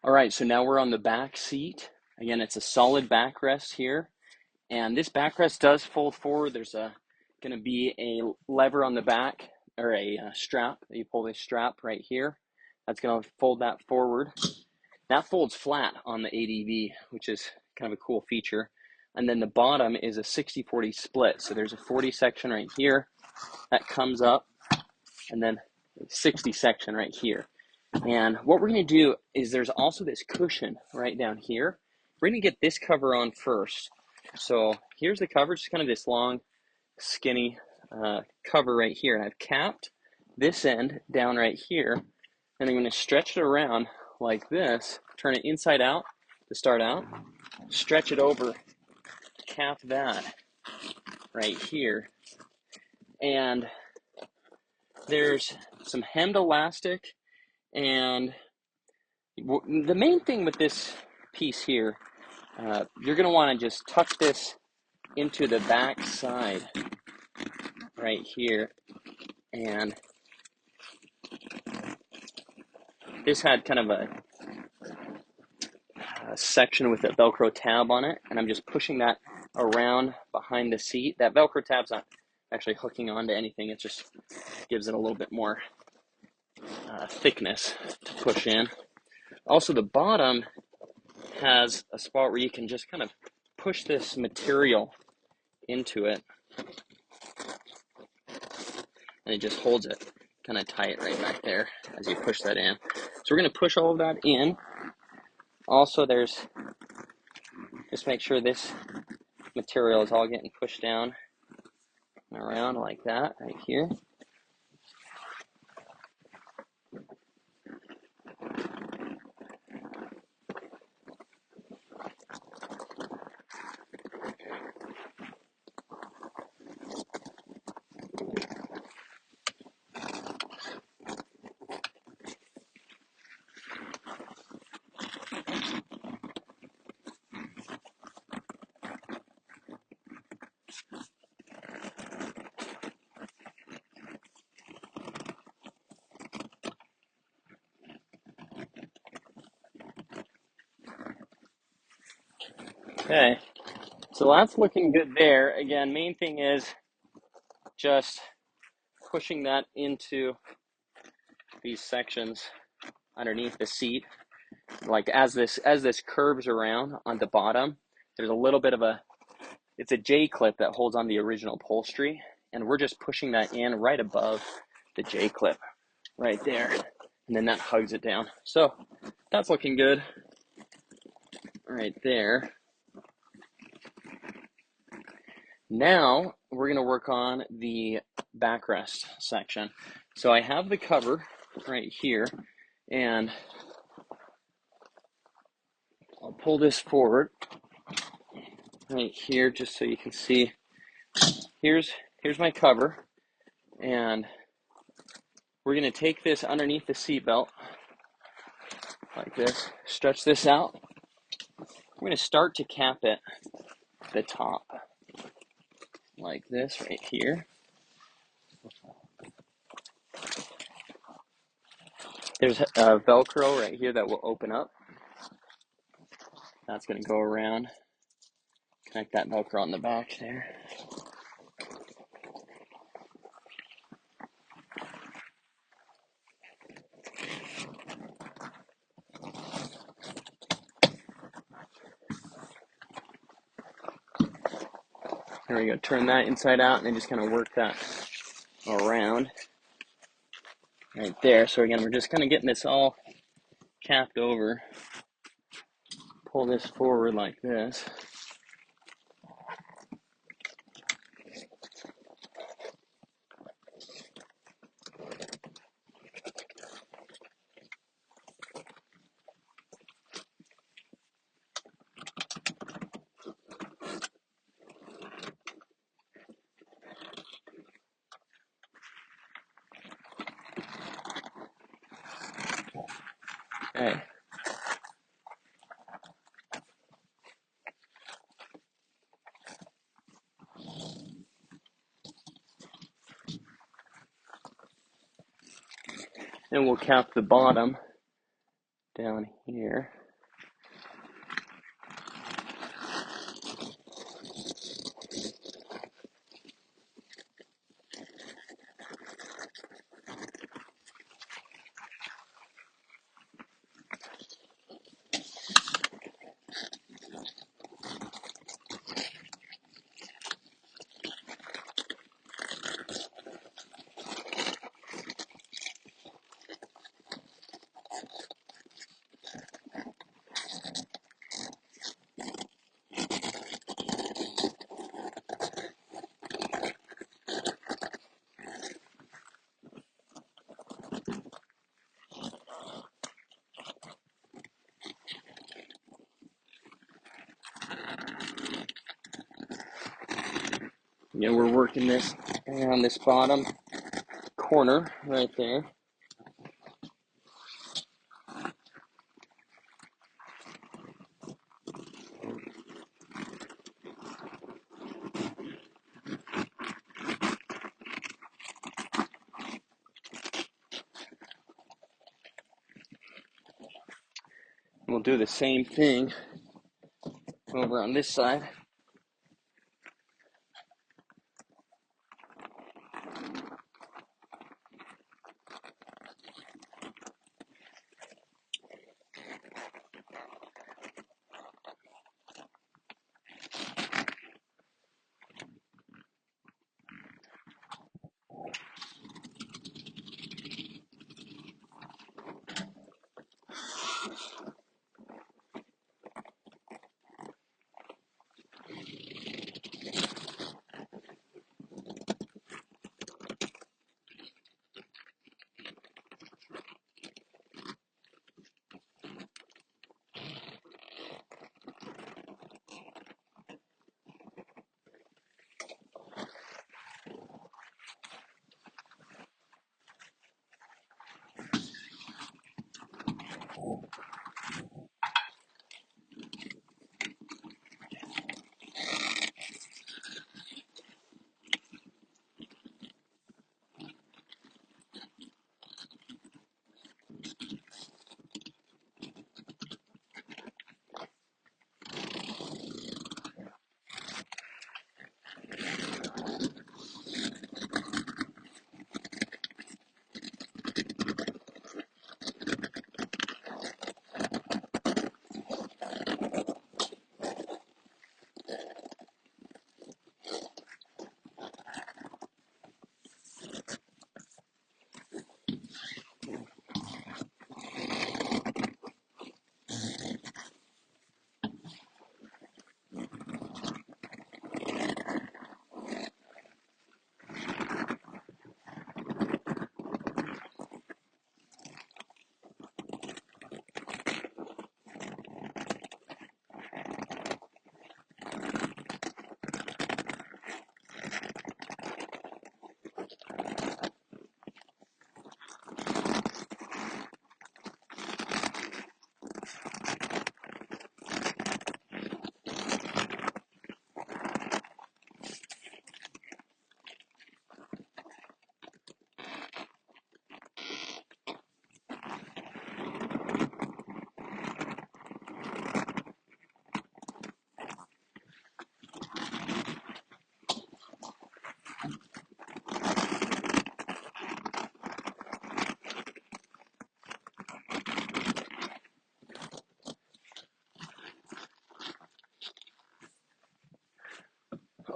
All right, so now we're on the back seat. Again, it's a solid backrest here. And this backrest does fold forward. There's going to be a lever on the back, or a strap. You pull this strap right here. That's going to fold that forward. That folds flat on the ADV, which is kind of a cool feature. And then the bottom is a 60-40 split. So there's a 40 section right here that comes up, and then a 60 section right here. And what we're going to do is there's also this cushion right down here. We're going to get this cover on first. So here's the cover, just kind of this long, skinny cover right here. And I've capped this end down right here. And I'm going to stretch it around like this, turn it inside out to start out, stretch it over, cap that right here. And there's some hemmed elastic. And the main thing with this piece here, you're going to want to just tuck this into the back side right here. And this had kind of a section with a Velcro tab on it, and I'm just pushing that around behind the seat. That Velcro tab's not actually hooking onto anything, it just gives it a little bit more thickness to push in. Also, the bottom has a spot where you can just kind of push this material into it, and it just holds it kind of tight right back there as you push that in. So we're going to push all of that in. Also, there's, just make sure this material is all getting pushed down and around like that right here. Okay, so that's looking good there. Again, main thing is just pushing that into these sections underneath the seat. Like as this curves around on the bottom, there's a little bit of it's a J-clip that holds on the original upholstery, and we're just pushing that in right above the J-clip right there, and then that hugs it down. So that's looking good right there. Now we're going to work on the backrest section. So I have the cover right here, and I'll pull this forward right here just so you can see. Here's my cover, and we're going to take this underneath the seatbelt like this, stretch this out. We're going to start to cap it at the top like this right here. There's a Velcro right here that will open up. That's going to go around, connect that Velcro on the back there. There we go, turn that inside out and then just kind of work that around right there. So again, we're just kind of getting this all capped over. Pull this forward like this. Okay. And we'll cap the bottom down here. Again, we're working this around this bottom corner right there. We'll do the same thing over on this side.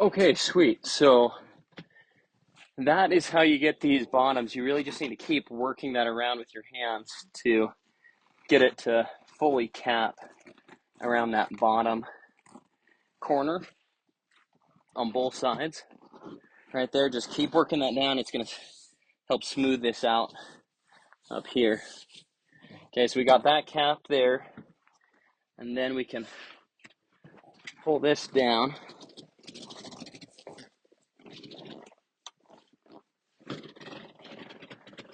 Okay, sweet. So that is how you get these bottoms. You really just need to keep working that around with your hands to get it to fully cap around that bottom corner on both sides. Right there, just keep working that down. It's going to help smooth this out up here. Okay, so we got that capped there, and then we can pull this down.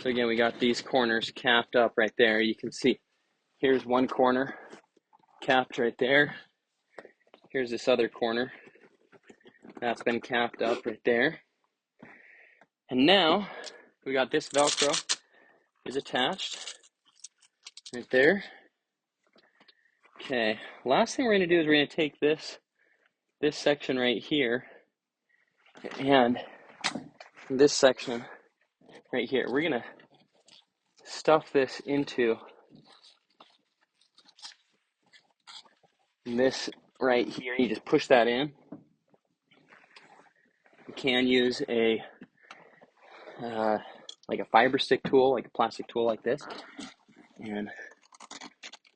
So again, we got these corners capped up right there. You can see here's one corner capped right there. Here's this other corner that's been capped up right there. And now we got this Velcro is attached right there. Okay, last thing we're gonna do is we're gonna take this section right here and this section right here. We're gonna stuff this into this right here. You just push that in. You can use a like a fiber stick tool, like a plastic tool like this, and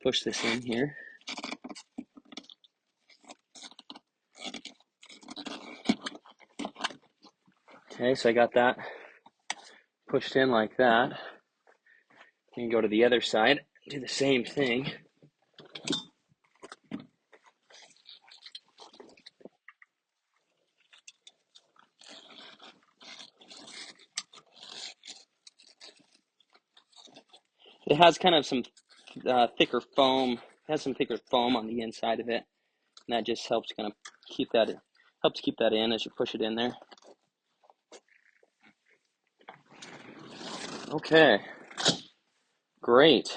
push this in here. Okay, so I got that pushed in like that. You can go to the other side, do the same thing. It has kind of some thicker foam. It has some thicker foam on the inside of it, and that just helps kind of keep that in as you push it in there. Okay, great.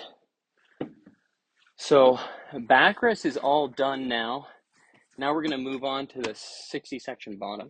So backrest is all done now. Now we're going to move on to the 60 section bottom.